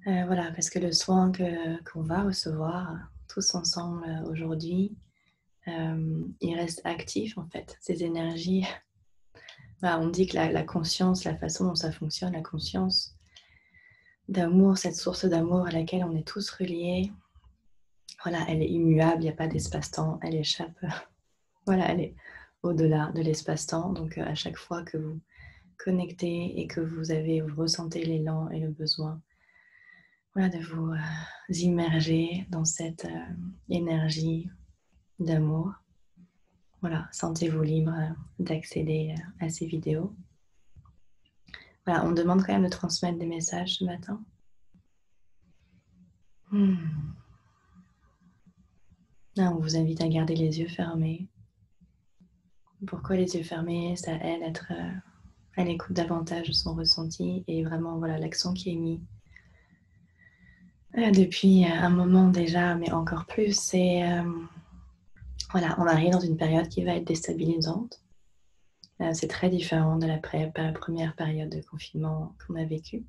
Voilà, parce que le soin qu'on va recevoir tous ensemble aujourd'hui, il reste actif en fait. Ces énergies, voilà, on dit que la conscience, la façon dont ça fonctionne, la conscience d'amour, cette source d'amour à laquelle on est tous reliés, voilà, elle est immuable, il n'y a pas d'espace-temps, elle échappe, voilà, elle est au-delà de l'espace-temps. Donc à chaque fois que vous connectez et que vous ressentez l'élan et le besoin, voilà, de vous immerger dans cette énergie d'amour. Voilà, sentez-vous libre d'accéder à ces vidéos. Voilà, on me demande quand même de transmettre des messages ce matin. Là, on vous invite à garder les yeux fermés. Pourquoi les yeux fermés? Ça aide à être à l'écoute davantage de son ressenti et vraiment, voilà, l'accent qui est mis depuis un moment déjà, mais encore plus, c'est voilà, on arrive dans une période qui va être déstabilisante. C'est très différent de la première période de confinement qu'on a vécue.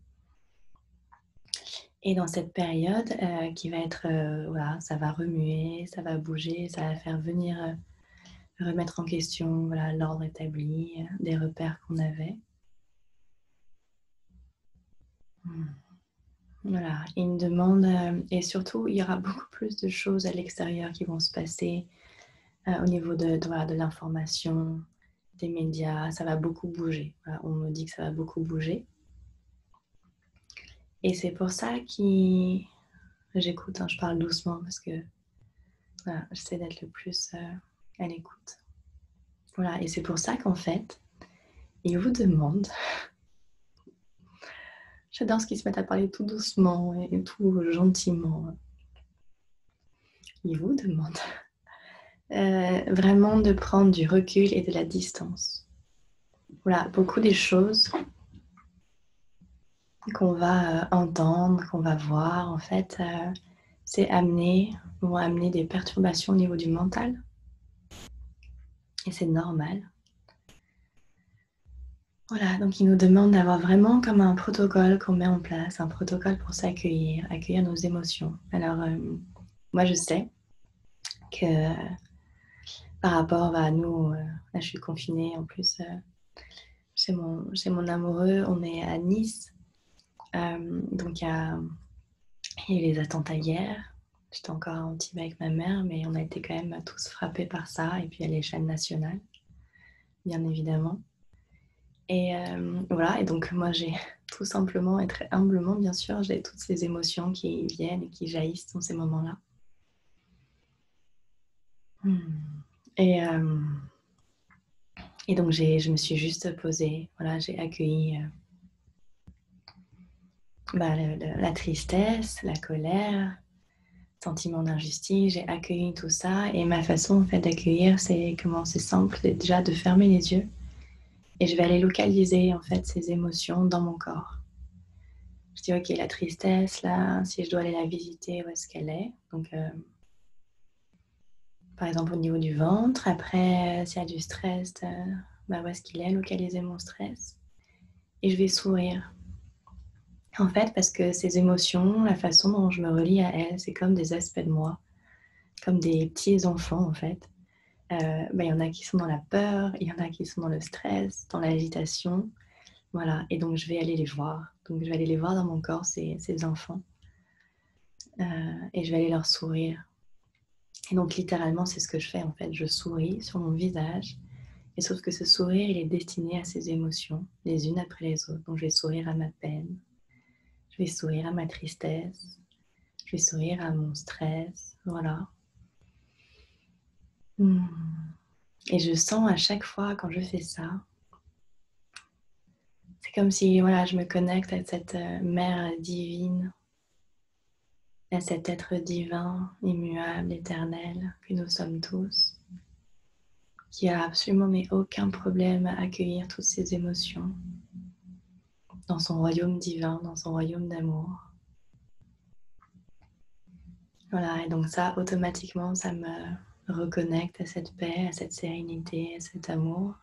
Et dans cette période qui va être, voilà, ça va remuer, ça va bouger, ça va faire venir remettre en question, voilà, l'ordre établi, des repères qu'on avait. Voilà, et une demande, et surtout, il y aura beaucoup plus de choses à l'extérieur qui vont se passer au niveau voilà, de l'information, des médias. Ça va beaucoup bouger. Voilà, on me dit que ça va beaucoup bouger. Et c'est pour ça que j'écoute, je parle doucement parce que voilà, j'essaie d'être le plus à l'écoute. Voilà, et c'est pour ça qu'en fait, ils vous demandent, j'adore ce qu'ils se mettent à parler tout doucement et tout gentiment, ils vous demandent vraiment de prendre du recul et de la distance. Voilà, beaucoup des choses qu'on va entendre, qu'on va voir, en fait, vont amener des perturbations au niveau du mental. Et c'est normal. Voilà, donc ils nous demandent d'avoir vraiment comme un protocole qu'on met en place, un protocole pour s'accueillir, accueillir nos émotions. Alors, moi, je sais que par rapport à nous, là, je suis confinée en plus chez mon amoureux, on est à Nice. Donc, il y a eu les attentats hier. J'étais encore à Antibes avec ma mère, mais on a été quand même tous frappés par ça. Et puis, à l'échelle nationale, bien évidemment. Et voilà, et donc moi j'ai tout simplement et très humblement, bien sûr, j'ai toutes ces émotions qui viennent et qui jaillissent dans ces moments-là. Et, et donc je me suis juste posée, voilà, j'ai accueilli la tristesse, la colère, sentiment d'injustice, j'ai accueilli tout ça. Et ma façon en fait d'accueillir, c'est simple, c'est déjà de fermer les yeux. Et je vais aller localiser en fait ces émotions dans mon corps. Je dis ok, la tristesse là, si je dois aller la visiter, où est-ce qu'elle est? Donc par exemple au niveau du ventre. Après, s'il y a du stress, où est-ce qu'il est? Localiser mon stress. Et je vais sourire. En fait, parce que ces émotions, la façon dont je me relie à elles, c'est comme des aspects de moi, comme des petits enfants en fait. Il y en a qui sont dans la peur, il y en a qui sont dans le stress, dans l'agitation. Voilà, et donc je vais aller les voir. Donc je vais aller les voir dans mon corps, ces enfants. Et je vais aller leur sourire. Et donc littéralement, c'est ce que je fais en fait. Je souris sur mon visage. Et sauf que ce sourire, il est destiné à ces émotions, les unes après les autres. Donc je vais sourire à ma peine. Je vais sourire à ma tristesse. Je vais sourire à mon stress. Voilà. Et je sens à chaque fois quand je fais ça, c'est comme si voilà, je me connecte à cette mère divine, à cet être divin, immuable, éternel, que nous sommes tous, qui a absolument mais aucun problème à accueillir toutes ces émotions dans son royaume divin, dans son royaume d'amour. Voilà, et donc ça, automatiquement, ça me reconnecte à cette paix, à cette sérénité, à cet amour.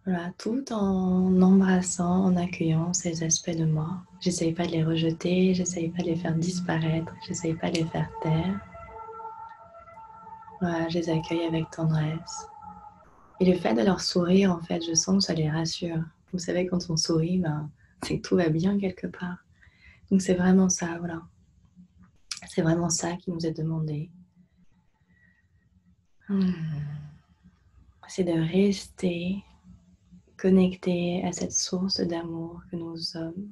Voilà, tout en embrassant, en accueillant ces aspects de moi. J'essaye pas de les rejeter, j'essaye pas de les faire disparaître, j'essaye pas de les faire taire. Voilà, je les accueille avec tendresse. Et le fait de leur sourire, en fait, je sens que ça les rassure. Vous savez, quand on sourit, ben, c'est que tout va bien quelque part. Donc c'est vraiment ça, voilà. C'est vraiment ça qui nous est demandé. C'est de rester connecté à cette source d'amour que nous sommes.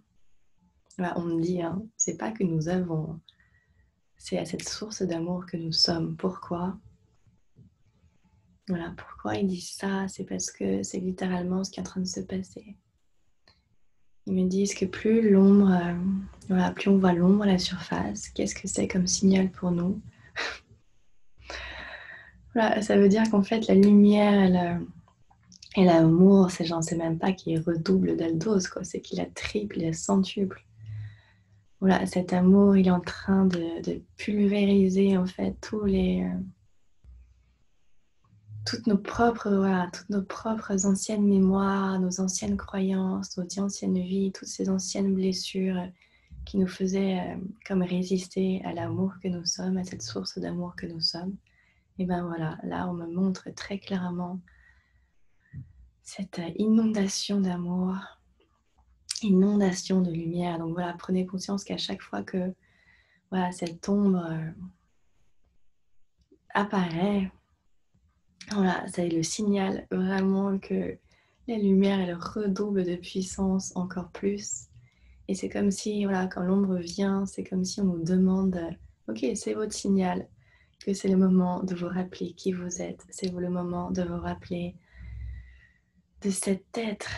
Voilà, on me dit, hein, c'est pas que nous avons, c'est à cette source d'amour que nous sommes. Pourquoi? Voilà, pourquoi ils disent ça? C'est parce que c'est littéralement ce qui est en train de se passer. Ils me disent que plus l'ombre, voilà, plus on voit l'ombre à la surface, qu'est-ce que c'est comme signal pour nous? Voilà, ça veut dire qu'en fait, la lumière, et l'amour, c'est genre, c'est même pas qu'il redouble d'aldose, quoi, c'est qu'il a triple, il a centuple. Voilà, cet amour, il est en train de pulvériser en fait toutes nos propres anciennes mémoires, nos anciennes croyances, nos anciennes vies, toutes ces anciennes blessures qui nous faisaient comme résister à l'amour que nous sommes, à cette source d'amour que nous sommes. Et ben voilà, là on me montre très clairement cette inondation d'amour, inondation de lumière. Donc voilà, prenez conscience qu'à chaque fois que voilà, cette ombre apparaît, voilà, c'est le signal vraiment que la lumière, elle redouble de puissance encore plus. Et c'est comme si, voilà, quand l'ombre vient, c'est comme si on nous demande, ok, c'est votre signal, que c'est le moment de vous rappeler qui vous êtes. C'est le moment de vous rappeler de cet être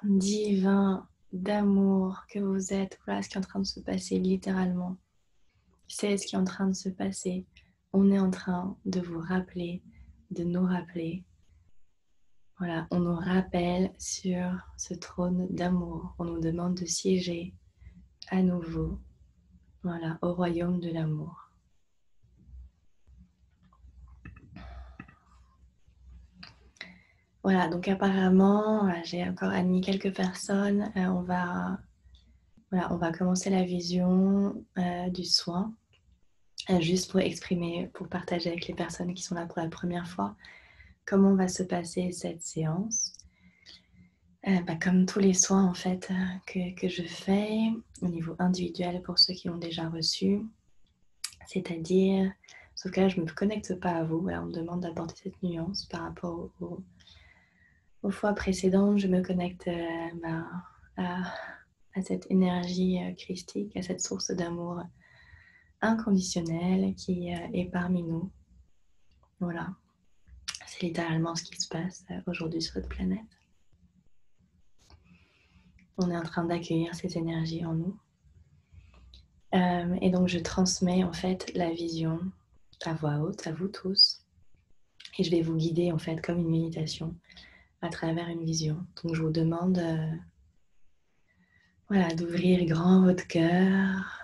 divin, d'amour que vous êtes. Voilà ce qui est en train de se passer littéralement. C'est ce qui est en train de se passer. On est en train de vous rappeler, de nous rappeler. Voilà, on nous rappelle sur ce trône d'amour. On nous demande de siéger à nouveau, voilà, au royaume de l'amour. Voilà, donc apparemment, voilà, j'ai encore admis quelques personnes. On va commencer la vision du soin, juste pour exprimer, pour partager avec les personnes qui sont là pour la première fois, comment va se passer cette séance. Comme tous les soins en fait que je fais au niveau individuel pour ceux qui l'ont déjà reçu, c'est-à-dire, sauf que là je ne me connecte pas à vous, voilà, on me demande d'apporter cette nuance par rapport aux fois précédentes, je me connecte à, à cette énergie christique, à cette source d'amour inconditionnel qui est parmi nous. Voilà, c'est littéralement ce qui se passe aujourd'hui sur cette planète. On est en train d'accueillir ces énergies en nous. Et donc je transmets en fait la vision à voix haute à vous tous. Et je vais vous guider en fait comme une méditation à travers une vision. Donc je vous demande voilà, d'ouvrir grand votre cœur.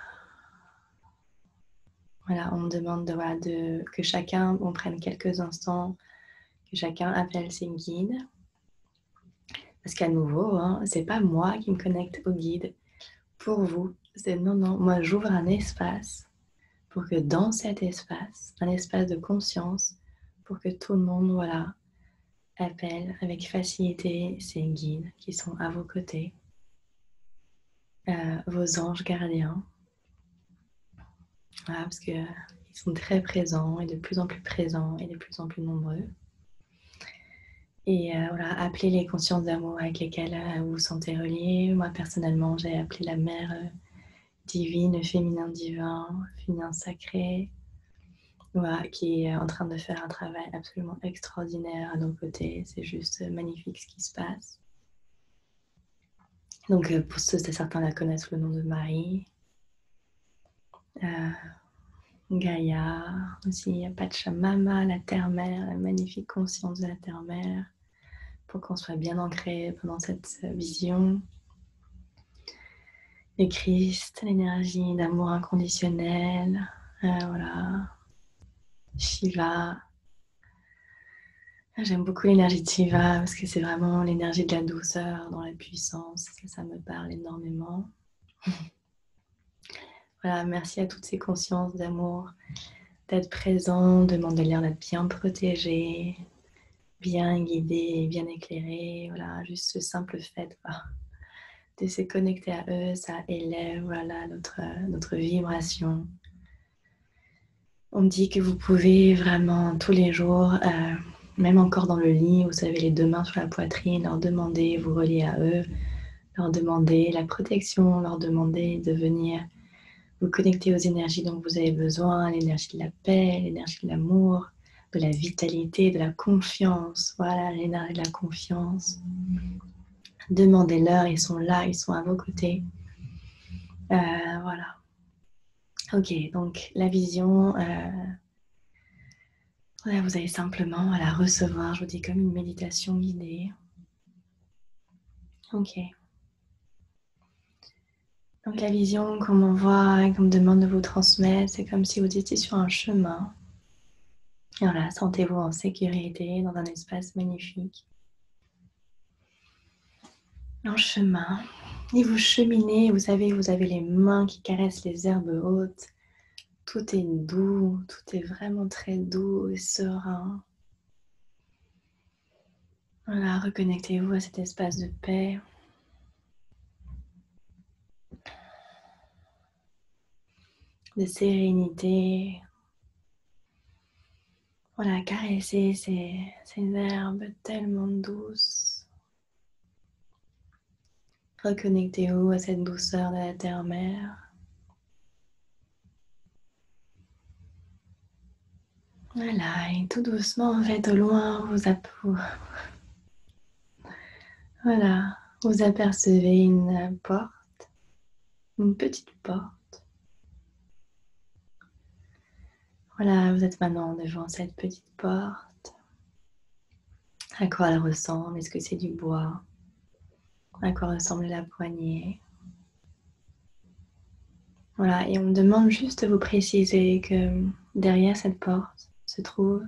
Voilà, on me demande que chacun, on prenne quelques instants, que chacun appelle ses guides. Parce qu'à nouveau, hein, c'est pas moi qui me connecte au guide pour vous. C'est non, moi j'ouvre un espace pour que dans cet espace, un espace de conscience, pour que tout le monde, voilà, appelle avec facilité ses guides qui sont à vos côtés, vos anges gardiens. Voilà, parce qu'ils sont très présents et de plus en plus présents et de plus en plus nombreux. Et voilà, appelez les consciences d'amour avec lesquelles vous vous sentez reliés. Moi, personnellement, j'ai appelé la mère divine, féminin divin, féminin sacré, voilà, qui est en train de faire un travail absolument extraordinaire à nos côtés. C'est juste magnifique ce qui se passe. Donc, pour ceux, certains la connaissent sous le nom de Marie. Gaïa, aussi Pachamama, la terre-mère, la magnifique conscience de la terre-mère, pour qu'on soit bien ancré pendant cette vision. Le Christ, l'énergie d'amour inconditionnel, voilà. Shiva, J'aime beaucoup l'énergie de Shiva parce que c'est vraiment l'énergie de la douceur dans la puissance. Ça me parle énormément. Voilà, merci à toutes ces consciences d'amour, d'être présent, de Mandalire, d'être bien protégé, bien guidé, bien éclairé. Voilà, juste ce simple fait de se connecter à eux, ça élève voilà, notre vibration. On dit que vous pouvez vraiment tous les jours, même encore dans le lit, vous avez les deux mains sur la poitrine, leur demander, vous relier à eux, leur demander la protection, leur demander de venir vous connecter aux énergies dont vous avez besoin, l'énergie de la paix, l'énergie de l'amour, de la vitalité, de la confiance. Voilà, l'énergie de la confiance. Demandez-leur, ils sont là, ils sont à vos côtés. Voilà. Ok, donc la vision, voilà, vous allez simplement la recevoir, je vous dis comme une méditation guidée. Ok. Donc la vision qu'on m'envoie et qu'on me demande de vous transmettre, c'est comme si vous étiez sur un chemin. Et voilà, sentez-vous en sécurité dans un espace magnifique. En chemin. Et vous cheminez, vous savez, vous avez les mains qui caressent les herbes hautes. Tout est doux, tout est vraiment très doux et serein. Voilà, reconnectez-vous à cet espace de paix. De sérénité. Voilà, caressez ces herbes tellement douces. Reconnectez-vous à cette douceur de la terre-mère. Voilà, et tout doucement, en fait, au loin, voilà, vous apercevez une porte, une petite porte. Voilà, vous êtes maintenant devant cette petite porte. À quoi elle ressemble? Est-ce que c'est du bois? À quoi ressemble la poignée? Voilà, et on me demande juste de vous préciser que derrière cette porte se trouve...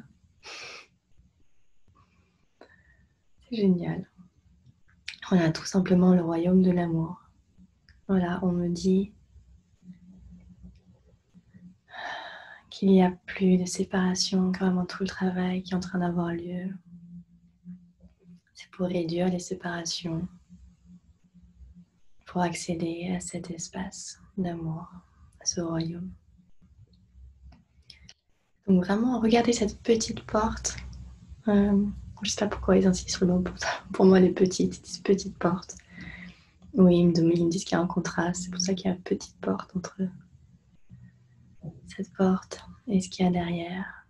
C'est génial. Voilà, tout simplement le royaume de l'amour. Voilà, on me dit qu'il n'y a plus de séparation, que vraiment tout le travail qui est en train d'avoir lieu, c'est pour réduire les séparations, pour accéder à cet espace d'amour, à ce royaume. Donc vraiment, regardez cette petite porte. Je ne sais pas pourquoi ils insistent sur le mot. Pour moi, les petites, ces petites portes. Oui, ils me disent qu'il y a un contraste. C'est pour ça qu'il y a une petite porte entre cette porte et ce qu'il y a derrière.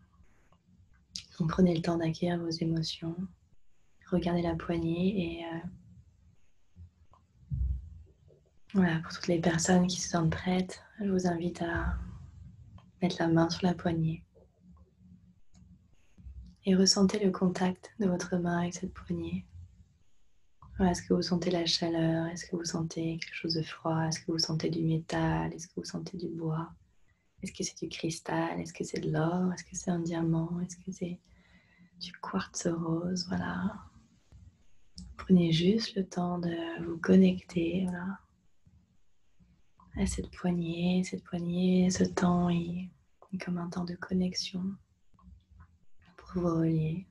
Donc prenez le temps d'accueillir vos émotions. Regardez la poignée et voilà, pour toutes les personnes qui se sentent prêtes, je vous invite à mettre la main sur la poignée et ressentez le contact de votre main avec cette poignée. Voilà, est-ce que vous sentez la chaleur? Est-ce que vous sentez quelque chose de froid? Est-ce que vous sentez du métal? Est-ce que vous sentez du bois? Est-ce que c'est du cristal? Est-ce que c'est de l'or? Est-ce que c'est un diamant? Est-ce que c'est du quartz rose? Voilà. Prenez juste le temps de vous connecter, voilà, à cette poignée. Cette poignée, ce temps est comme un temps de connexion pour vous relier.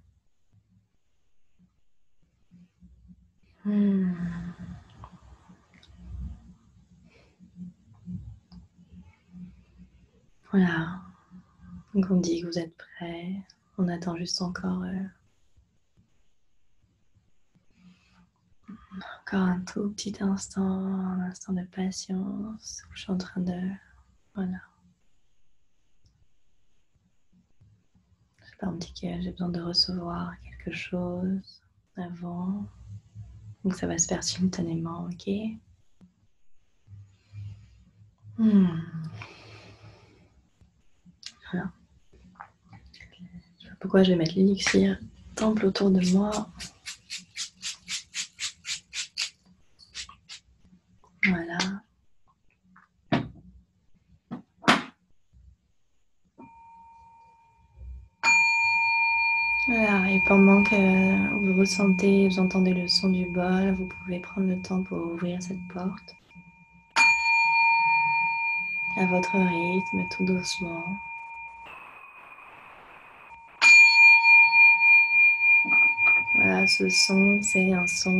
Voilà. Donc on dit que vous êtes prêts. On attend juste encore un tout petit instant, un instant de patience. Je suis en train de... Voilà. Je sais pas, on me dit que j'ai besoin de recevoir quelque chose avant. Donc ça va se faire simultanément, ok? Voilà. Je sais pas pourquoi je vais mettre l'élixir temple autour de moi. Voilà. Voilà, et pendant que vous ressentez, vous entendez le son du bol, vous pouvez prendre le temps pour ouvrir cette porte à votre rythme, tout doucement. Voilà, ce son, c'est un son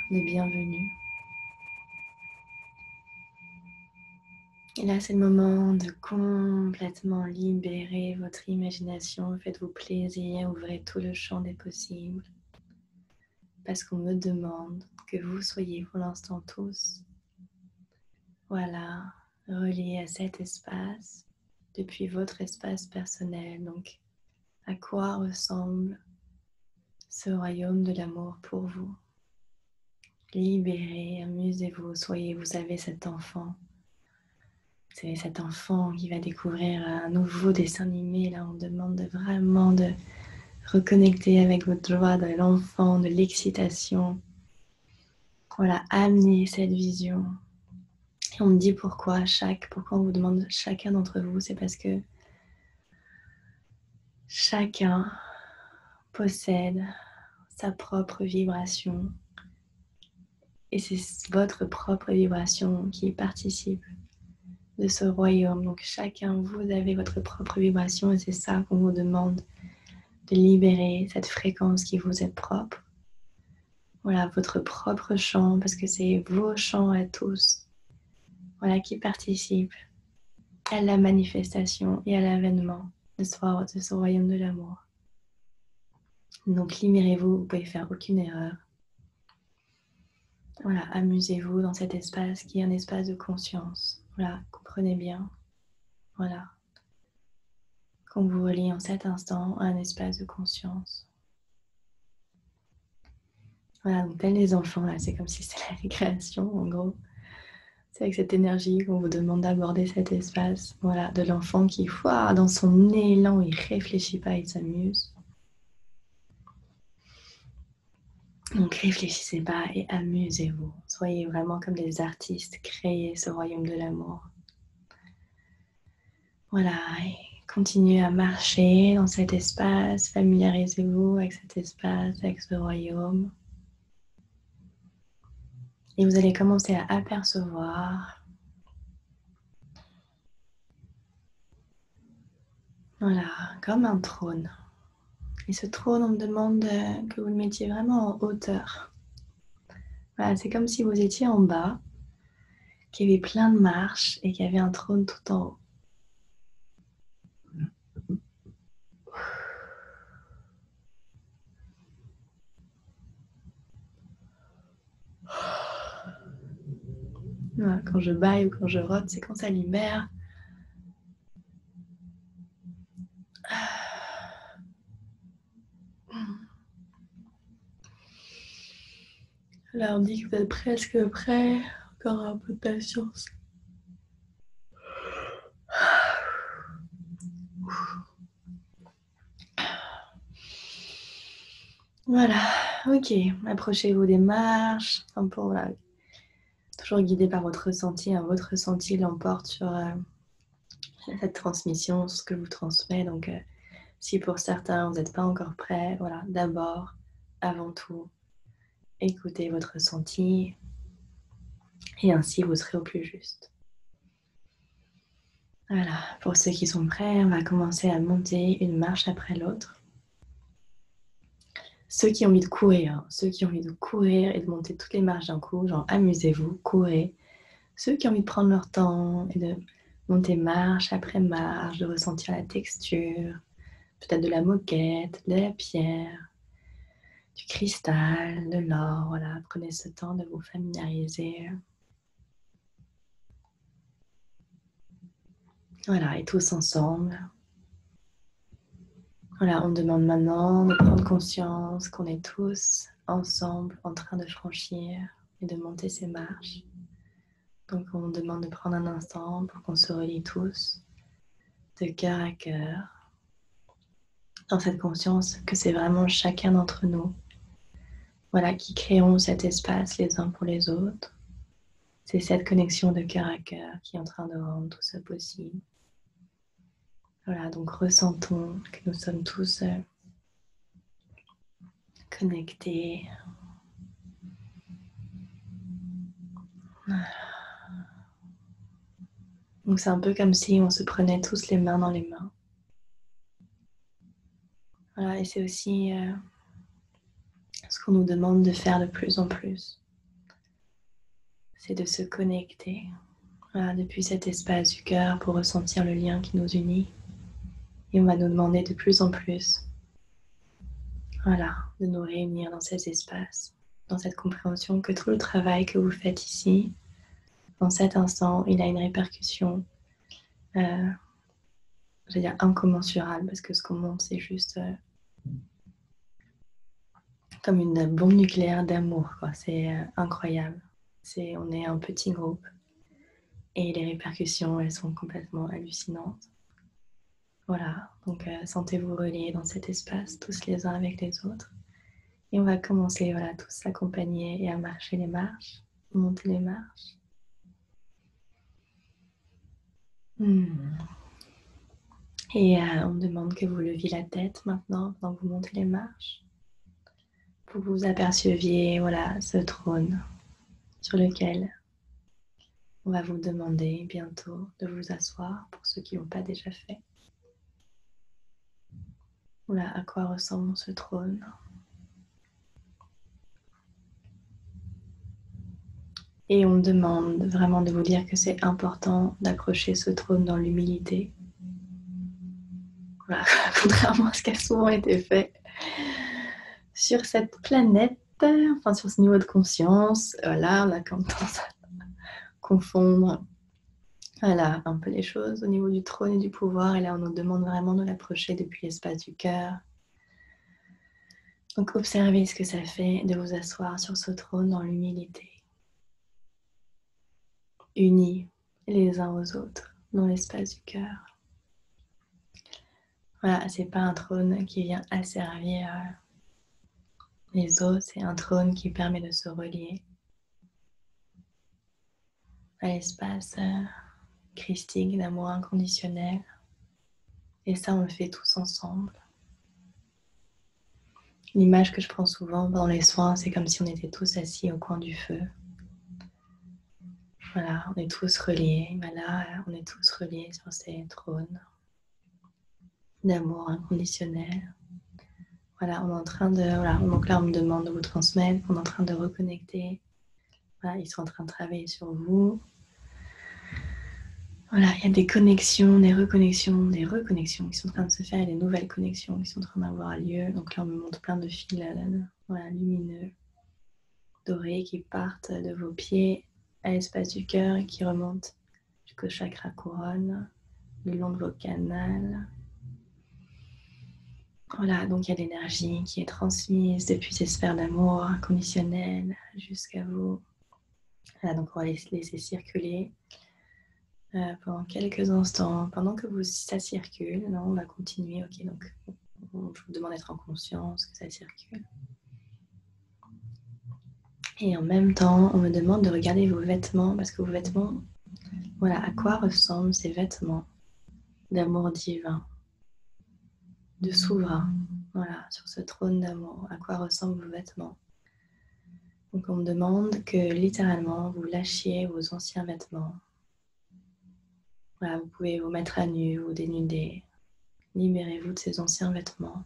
de bienvenue. Et là, c'est le moment de complètement libérer votre imagination. Faites-vous plaisir, ouvrez tout le champ des possibles. Parce qu'on me demande que vous soyez pour l'instant tous, voilà, reliés à cet espace, depuis votre espace personnel. Donc, à quoi ressemble ce royaume de l'amour pour vous? Libérez, amusez-vous, soyez, vous savez, cet enfant. C'est cet enfant qui va découvrir un nouveau dessin animé. Là, on demande vraiment de reconnecter avec votre joie de l'enfant, de l'excitation. Voilà, amenez cette vision. Et on me dit pourquoi on vous demande chacun d'entre vous, c'est parce que chacun possède sa propre vibration. Et c'est votre propre vibration qui participe de ce royaume. Donc chacun, vous avez votre propre vibration et c'est ça qu'on vous demande de libérer, cette fréquence qui vous est propre. Voilà, votre propre champ, parce que c'est vos champs à tous, voilà, qui participent à la manifestation et à l'avènement de ce royaume de l'amour. Donc libérez-vous, vous ne pouvez faire aucune erreur. Voilà, amusez-vous dans cet espace qui est un espace de conscience. Voilà, comprenez bien. Voilà, qu'on vous relie en cet instant à un espace de conscience. Voilà, donc tel les enfants, là, c'est comme si c'était la récréation, en gros. C'est avec cette énergie qu'on vous demande d'aborder cet espace, voilà, de l'enfant qui, dans son élan, il réfléchit pas, il s'amuse. Donc réfléchissez pas et amusez-vous. Soyez vraiment comme des artistes, créez ce royaume de l'amour. Voilà, et continuez à marcher dans cet espace, familiarisez-vous avec cet espace, avec ce royaume. Et vous allez commencer à apercevoir, voilà, comme un trône. Et ce trône, on me demande que vous le mettiez vraiment en hauteur. Voilà, c'est comme si vous étiez en bas, qu'il y avait plein de marches et qu'il y avait un trône tout en haut. Voilà, quand je baille ou quand je rote, c'est quand ça libère. Là, on dit que vous êtes presque prêts. Encore un peu de patience. Voilà, ok. Approchez-vous des marches. Voilà. Toujours guidé par votre ressenti. Hein. Votre ressenti l'emporte sur cette transmission, ce que vous transmet. Donc, si pour certains, vous n'êtes pas encore prêts, voilà, d'abord, avant tout, écoutez votre ressenti. Et ainsi, vous serez au plus juste. Voilà, pour ceux qui sont prêts, on va commencer à monter une marche après l'autre. Ceux qui ont envie de courir, ceux qui ont envie de courir et de monter toutes les marches d'un coup, genre amusez-vous, courez. Ceux qui ont envie de prendre leur temps et de monter marche après marche, de ressentir la texture, peut-être de la moquette, de la pierre, du cristal, de l'or, voilà, prenez ce temps de vous familiariser. Voilà, et tous ensemble. Voilà, on demande maintenant de prendre conscience qu'on est tous ensemble en train de franchir et de monter ces marches. Donc on demande de prendre un instant pour qu'on se relie tous de cœur à cœur dans cette conscience que c'est vraiment chacun d'entre nous, voilà, qui créons cet espace les uns pour les autres. C'est cette connexion de cœur à cœur qui est en train de rendre tout ça possible. Voilà, donc ressentons que nous sommes tous connecté. Donc c'est un peu comme si on se prenait tous les mains dans les mains. Voilà, et c'est aussi ce qu'on nous demande de faire de plus en plus. C'est de se connecter, voilà, depuis cet espace du cœur pour ressentir le lien qui nous unit. Et on va nous demander de plus en plus, voilà, de nous réunir dans ces espaces, dans cette compréhension que tout le travail que vous faites ici, dans cet instant, il a une répercussion, je vais dire incommensurable, parce que ce qu'on montre, c'est juste comme une bombe nucléaire d'amour, quoi. C'est incroyable. On est un petit groupe et les répercussions, elles sont complètement hallucinantes. Voilà, donc sentez-vous reliés dans cet espace, tous les uns avec les autres. Et on va commencer, voilà, tous s'accompagner et à marcher les marches, monter les marches. Et on me demande que vous leviez la tête maintenant, pendant que vous montez les marches, pour que vous aperceviez, voilà, ce trône sur lequel on va vous demander bientôt de vous asseoir, pour ceux qui ne l'ont pas déjà fait. Voilà à quoi ressemble ce trône. Et on me demande vraiment de vous dire que c'est important d'accrocher ce trône dans l'humilité. Voilà, contrairement à ce qui a souvent été fait sur cette planète, enfin sur ce niveau de conscience, voilà, on a tendance à confondre, voilà, un peu les choses au niveau du trône et du pouvoir. Et là, on nous demande vraiment de l'approcher depuis l'espace du cœur. Donc, observez ce que ça fait de vous asseoir sur ce trône dans l'humilité, unis les uns aux autres dans l'espace du cœur. Voilà, c'est pas un trône qui vient asservir les autres, c'est un trône qui permet de se relier à l'espace christique d'amour inconditionnel. Et ça, on le fait tous ensemble. L'image que je prends souvent dans les soins, c'est comme si on était tous assis au coin du feu. Voilà, on est tous reliés. Voilà, on est tous reliés sur ces trônes d'amour inconditionnel. Voilà, on est en train de... Voilà, donc là, on me demande de vous transmettre. On est en train de reconnecter. Voilà, ils sont en train de travailler sur vous. Voilà, il y a des connexions, des reconnexions qui sont en train de se faire, et des nouvelles connexions qui sont en train d'avoir lieu. Donc là, on me montre plein de fils voilà, lumineux, dorés, qui partent de vos pieds à l'espace du cœur et qui remontent jusqu'au chakra couronne, le long de vos canals. Voilà, donc il y a l'énergie qui est transmise depuis ces sphères d'amour inconditionnel jusqu'à vous. Voilà, donc on va laisser circuler pendant quelques instants, pendant que ça circule. Non, on va continuer. Ok, donc je vous demande d'être en conscience que ça circule. Et en même temps, on me demande de regarder vos vêtements, parce que vos vêtements, voilà, à quoi ressemblent ces vêtements d'amour divin, de souverain, voilà, sur ce trône d'amour, à quoi ressemblent vos vêtements. Donc on me demande que littéralement vous lâchiez vos anciens vêtements. Voilà, vous pouvez vous mettre à nu, vous dénuder, libérez-vous de ces anciens vêtements.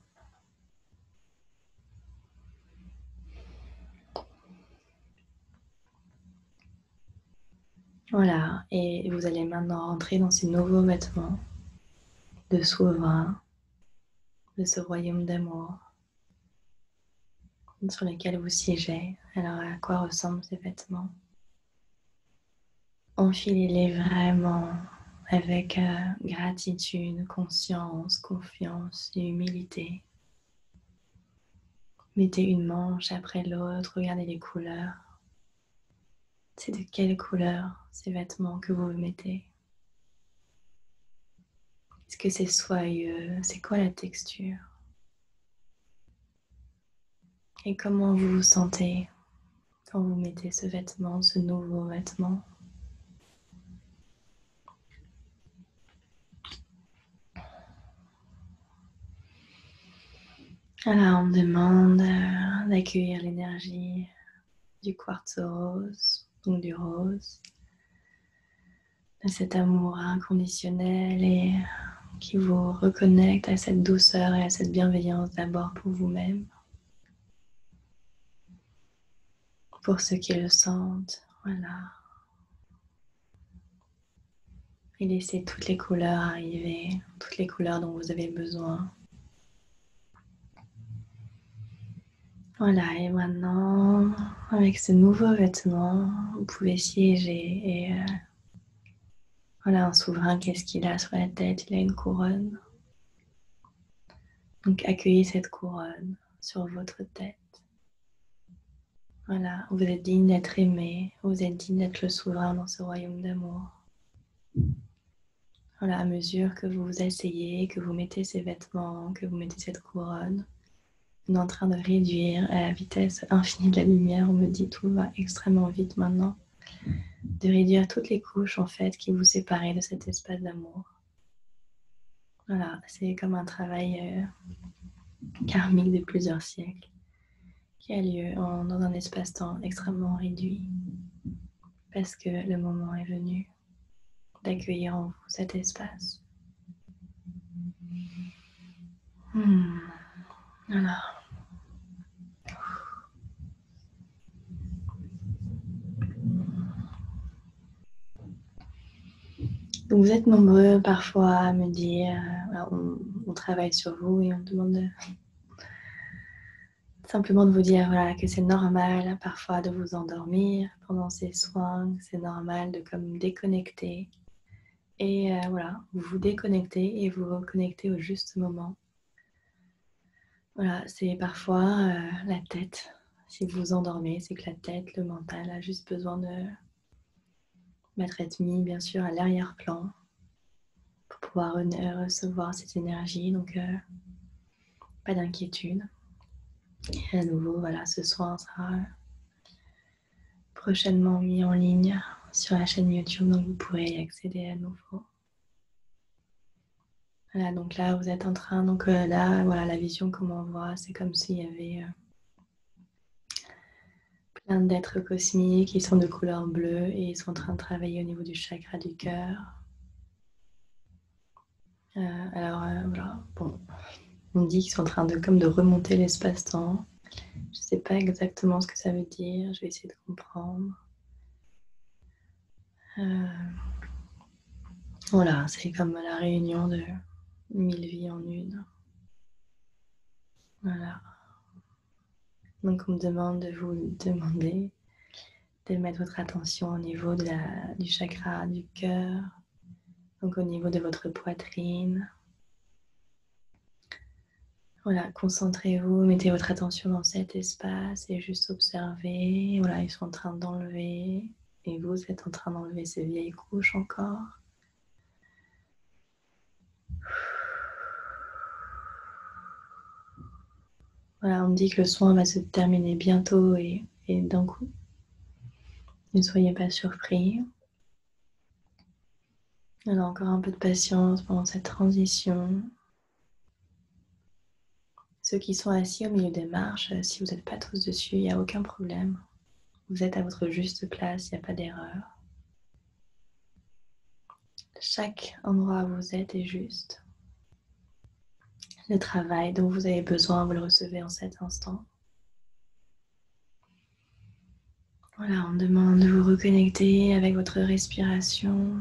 Voilà, et vous allez maintenant rentrer dans ces nouveaux vêtements de souverain, de ce royaume d'amour sur lesquels vous siégez. Alors à quoi ressemblent ces vêtements? Enfilez-les vraiment avec gratitude, conscience, confiance et humilité. Mettez une manche après l'autre, regardez les couleurs. C'est de quelle couleur ces vêtements que vous mettez? Est-ce que c'est soyeux? C'est quoi la texture? Et comment vous vous sentez quand vous mettez ce vêtement, ce nouveau vêtement? Alors on me demande d'accueillir l'énergie du quartz rose, donc du rose, de cet amour inconditionnel et qui vous reconnecte à cette douceur et à cette bienveillance d'abord pour vous-même, pour ceux qui le sentent, voilà. Et laissez toutes les couleurs arriver, toutes les couleurs dont vous avez besoin. Voilà, et maintenant, avec ce nouveau vêtement, vous pouvez siéger et voilà, un souverain, qu'est-ce qu'il a sur la tête? Il a une couronne. Donc accueillez cette couronne sur votre tête. Voilà, vous êtes digne d'être aimé, vous êtes digne d'être le souverain dans ce royaume d'amour. Voilà, à mesure que vous vous asseyez, que vous mettez ces vêtements, que vous mettez cette couronne, on est en train de réduire à la vitesse infinie de la lumière. On me dit tout va extrêmement vite maintenant. De réduire toutes les couches en fait qui vous séparent de cet espace d'amour. Voilà, c'est comme un travail karmique de plusieurs siècles qui a lieu dans un espace-temps extrêmement réduit parce que le moment est venu d'accueillir en vous cet espace. Voilà. Donc vous êtes nombreux parfois à me dire, on travaille sur vous et on demande simplement de vous dire voilà, que c'est normal parfois de vous endormir pendant ces soins, c'est normal de comme déconnecter et voilà, vous vous déconnectez et vous reconnectez au juste moment. Voilà, c'est parfois la tête. Si vous vous endormez, c'est que la tête, le mental a juste besoin d'être mis bien sûr à l'arrière-plan pour pouvoir recevoir cette énergie. Donc pas d'inquiétude. Et à nouveau, voilà, ce soin sera prochainement mis en ligne sur la chaîne YouTube, donc vous pourrez y accéder à nouveau. Voilà, donc là vous êtes en train, donc là, voilà, la vision comme on voit, c'est comme s'il y avait plein d'êtres cosmiques qui sont de couleur bleue et ils sont en train de travailler au niveau du chakra du cœur. Voilà, bon, on dit qu'ils sont en train de remonter l'espace-temps. Je ne sais pas exactement ce que ça veut dire, je vais essayer de comprendre. Voilà, c'est comme la réunion de 1000 vies en une. Voilà. Donc on me demande de vous demander de mettre votre attention au niveau du chakra du cœur, donc au niveau de votre poitrine. Voilà, concentrez-vous, mettez votre attention dans cet espace et juste observez. Voilà, ils sont en train d'enlever et vous êtes en train d'enlever ces vieilles couches encore. Voilà, on me dit que le soin va se terminer bientôt et d'un coup. Ne soyez pas surpris. Alors encore un peu de patience pendant cette transition. Ceux qui sont assis au milieu des marches, si vous n'êtes pas tous dessus, il n'y a aucun problème. Vous êtes à votre juste place, il n'y a pas d'erreur. Chaque endroit où vous êtes est juste. Le travail dont vous avez besoin, vous le recevez en cet instant. Voilà, on demande de vous reconnecter avec votre respiration.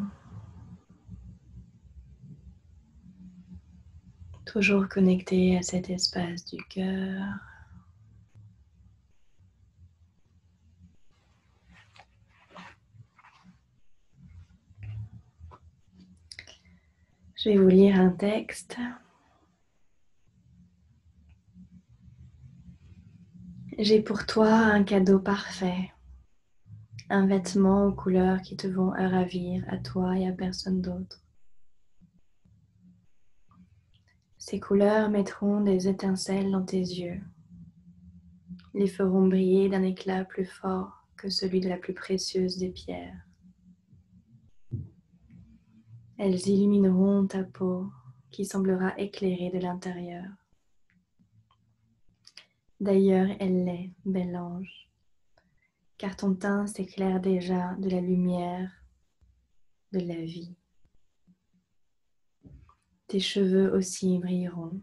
Toujours connecté à cet espace du cœur. Je vais vous lire un texte. J'ai pour toi un cadeau parfait, un vêtement aux couleurs qui te vont à ravir à toi et à personne d'autre. Ces couleurs mettront des étincelles dans tes yeux, les feront briller d'un éclat plus fort que celui de la plus précieuse des pierres. Elles illumineront ta peau qui semblera éclairée de l'intérieur. D'ailleurs, elle l'est, bel ange, car ton teint s'éclaire déjà de la lumière de la vie. Tes cheveux aussi brilleront.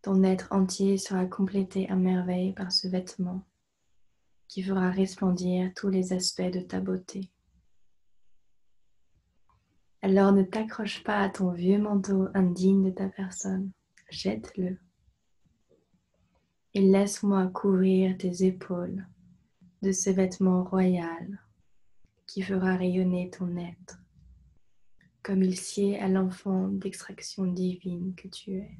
Ton être entier sera complété à merveille par ce vêtement qui fera resplendir tous les aspects de ta beauté. Alors ne t'accroche pas à ton vieux manteau indigne de ta personne, jette-le et laisse-moi couvrir tes épaules de ce vêtement royal qui fera rayonner ton être, comme il sied à l'enfant d'extraction divine que tu es.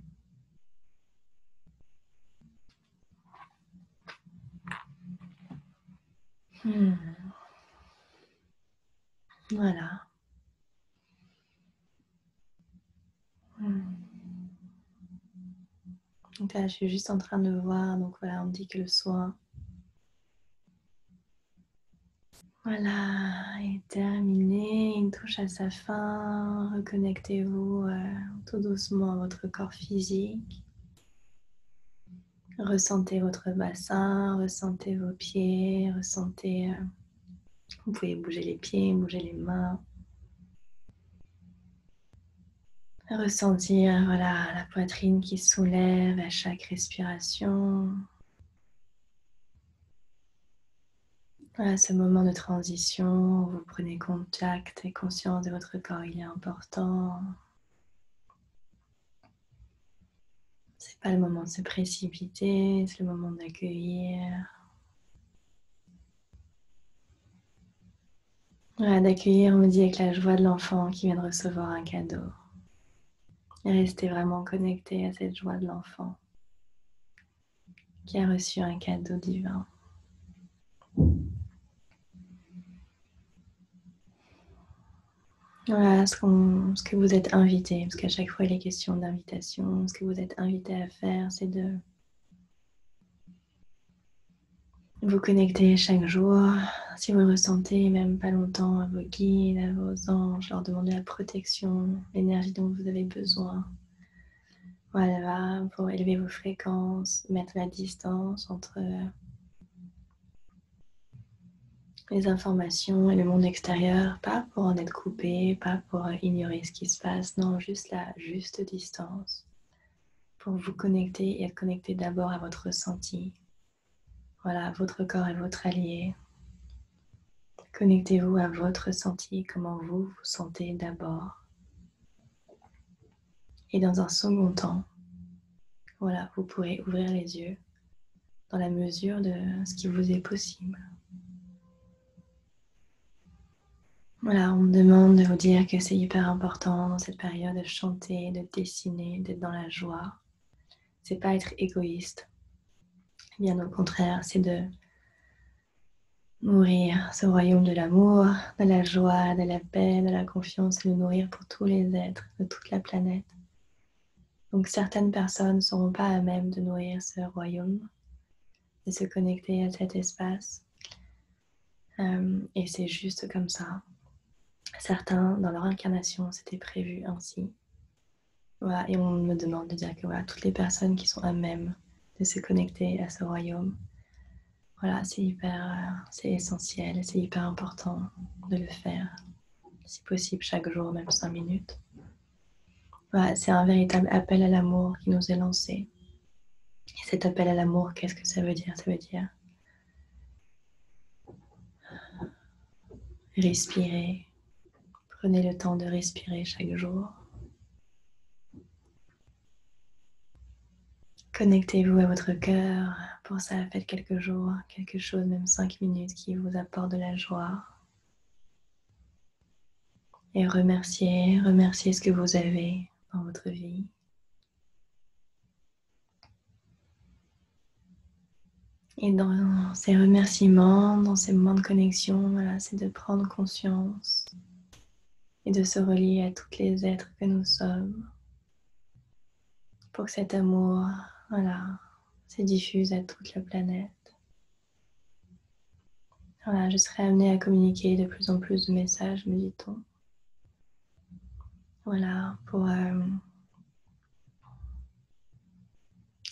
Voilà. Donc là, je suis juste en train de voir. Donc voilà, on dit que le soin, voilà, est terminé. Il touche à sa fin. Reconnectez-vous tout doucement à votre corps physique. Ressentez votre bassin, ressentez vos pieds, ressentez. Vous pouvez bouger les pieds, bouger les mains. Ressentir voilà, la poitrine qui se soulève à chaque respiration. Voilà, ce moment de transition où vous prenez contact et conscience de votre corps, il est important. C'est pas le moment de se précipiter, c'est le moment d'accueillir. Voilà, d'accueillir, on me dit avec la joie de l'enfant qui vient de recevoir un cadeau. Et restez vraiment connecté à cette joie de l'enfant qui a reçu un cadeau divin. Voilà ce que vous êtes invité, parce qu'à chaque fois il est question d'invitation. Ce que vous êtes invité à faire, c'est de vous connecter chaque jour, si vous le ressentez, même pas longtemps, à vos guides, à vos anges, leur demander la protection, l'énergie dont vous avez besoin. Voilà, pour élever vos fréquences, mettre la distance entre les informations et le monde extérieur, pas pour en être coupé, pas pour ignorer ce qui se passe, non, juste la juste distance pour vous connecter et être connecté d'abord à votre ressenti. Voilà, votre corps est votre allié. Connectez-vous à votre ressenti, comment vous vous sentez d'abord. Et dans un second temps, voilà, vous pourrez ouvrir les yeux dans la mesure de ce qui vous est possible. Voilà, on me demande de vous dire que c'est hyper important dans cette période de chanter, de dessiner, d'être dans la joie. C'est pas être égoïste. Bien au contraire, c'est de nourrir ce royaume de l'amour, de la joie, de la paix, de la confiance et le nourrir pour tous les êtres de toute la planète. Donc certaines personnes ne seront pas à même de nourrir ce royaume, de se connecter à cet espace. Et c'est juste comme ça. Certains, dans leur incarnation, c'était prévu ainsi. Voilà, et on me demande de dire que voilà, toutes les personnes qui sont à même de se connecter à ce royaume, voilà, c'est essentiel, c'est hyper important de le faire, si possible chaque jour, même 5 minutes. Voilà, c'est un véritable appel à l'amour qui nous est lancé. Et cet appel à l'amour, qu'est-ce que ça veut dire? Ça veut dire respirer. Prenez le temps de respirer chaque jour. Connectez-vous à votre cœur. Pour ça, faites quelques jours, quelque chose, même 5 minutes qui vous apporte de la joie. Et remerciez ce que vous avez dans votre vie. Et dans ces remerciements, dans ces moments de connexion, voilà, c'est de prendre conscience et de se relier à tous les êtres que nous sommes pour que cet amour, voilà, se diffuse à toute la planète. Voilà, je serai amenée à communiquer de plus en plus de messages, me dit-on. Voilà, pour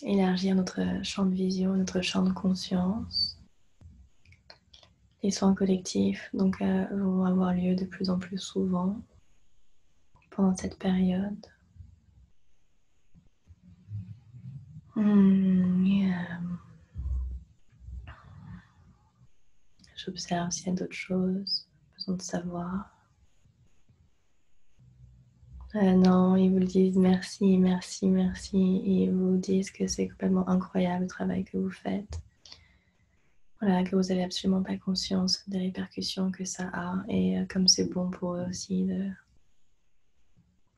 élargir notre champ de vision, notre champ de conscience. Les soins collectifs donc, vont avoir lieu de plus en plus souvent pendant cette période. J'observe s'il y a d'autres choses, besoin de savoir. Non, ils vous disent merci, merci, merci. Et ils vous disent que c'est complètement incroyable le travail que vous faites. Voilà, que vous n'avez absolument pas conscience des répercussions que ça a. Et comme c'est bon pour eux aussi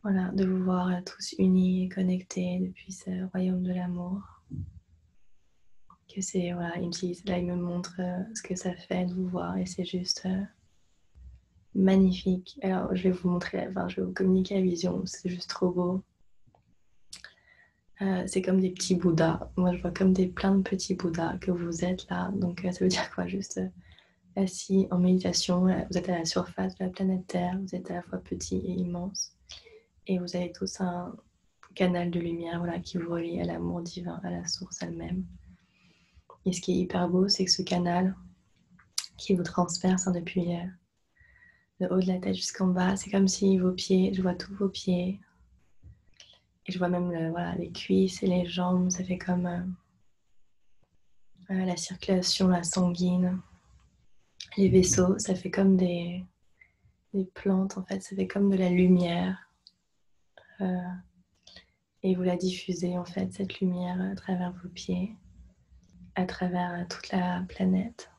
de vous voir tous unis et connectés depuis ce royaume de l'amour. Que c'est, ils me disent, là ils me montrent ce que ça fait de vous voir et c'est juste magnifique. Alors je vais vous montrer, je vais vous communiquer la vision, c'est juste trop beau. C'est comme des petits Bouddhas. Moi je vois comme plein de petits Bouddhas que vous êtes là. Donc ça veut dire quoi? Juste assis en méditation, vous êtes à la surface de la planète Terre, vous êtes à la fois petit et immense. Et vous avez tous un canal de lumière qui vous relie à l'amour divin, à la source elle-même. Et ce qui est hyper beau, c'est que ce canal qui vous transperce depuis le haut de la tête jusqu'en bas, c'est comme si vos pieds, je vois tous vos pieds, et je vois même les cuisses et les jambes, ça fait comme la circulation, la sanguine, les vaisseaux, ça fait comme des plantes en fait, ça fait comme de la lumière. Et vous la diffusez en fait, cette lumière à travers vos pieds, à travers toute la planète.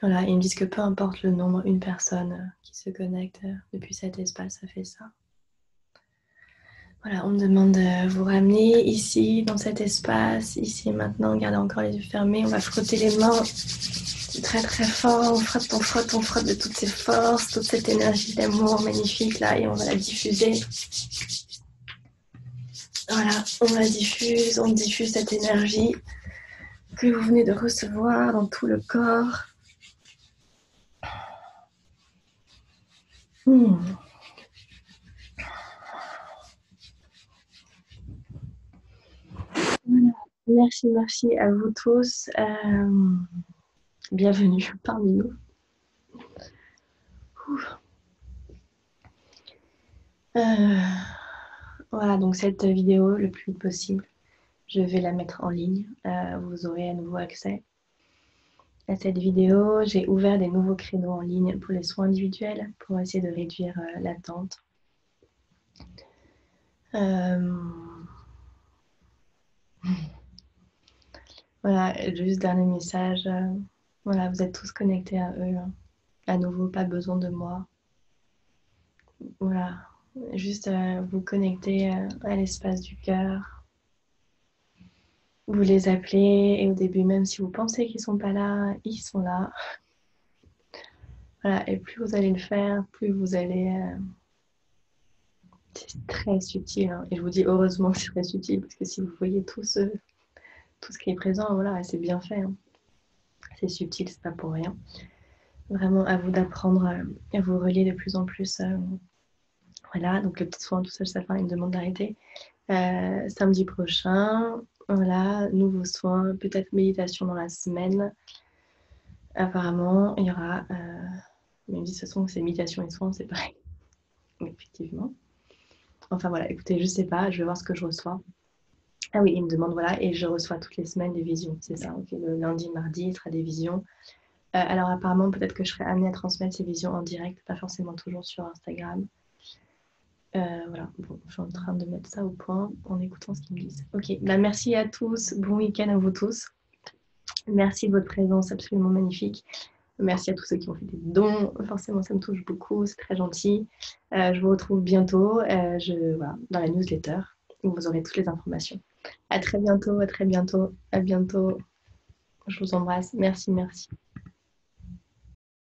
Voilà, ils me disent que peu importe le nombre, une personne qui se connecte depuis cet espace, ça fait ça. Voilà, on me demande de vous ramener ici, dans cet espace, ici et maintenant. Gardez encore les yeux fermés. On va frotter les mains très très fort. On frotte de toutes ces forces, toute cette énergie d'amour magnifique là, et on va la diffuser. Voilà, on diffuse cette énergie que vous venez de recevoir dans tout le corps. Voilà. Merci à vous tous. Bienvenue parmi nous. Voilà, donc cette vidéo, le plus vite possible, je vais la mettre en ligne. Vous aurez à nouveau accès à cette vidéo. J'ai ouvert des nouveaux créneaux en ligne pour les soins individuels pour essayer de réduire l'attente. Voilà, juste dernier message. Voilà, vous êtes tous connectés à eux. À nouveau, pas besoin de moi. Voilà, juste vous connecter à l'espace du cœur. Vous les appelez et au début, même si vous pensez qu'ils ne sont pas là, ils sont là. Voilà, et plus vous allez le faire, plus vous allez... c'est très subtil. Hein. Et je vous dis heureusement que c'est très subtil, parce que si vous voyez tout ce qui est présent, voilà, c'est bien fait. Hein. C'est subtil, c'est pas pour rien. Vraiment, à vous d'apprendre à vous relier de plus en plus. Voilà, donc le petit soin, tout ça, ça fait une demande d'arrêter. Samedi prochain, voilà, nouveau soin, peut-être méditation dans la semaine. Apparemment, il y aura... même si de toute façon, c'est méditation et soins, c'est pareil. Effectivement. Enfin voilà, écoutez, je sais pas, je vais voir ce que je reçois. Ah oui, il me demande, voilà, et je reçois toutes les semaines des visions, c'est ça. Okay, le lundi, mardi, il sera des visions. Alors apparemment, peut-être que je serai amenée à transmettre ces visions en direct, pas forcément toujours sur Instagram. Voilà, bon, je suis en train de mettre ça au point en écoutant ce qu'ils me disent. Ok, bah, merci à tous, bon week-end à vous tous. Merci de votre présence absolument magnifique. Merci à tous ceux qui ont fait des dons. Forcément, ça me touche beaucoup, c'est très gentil. Je vous retrouve bientôt voilà, dans la newsletter où vous aurez toutes les informations. À très bientôt, à très bientôt, à bientôt. Je vous embrasse. Merci, merci.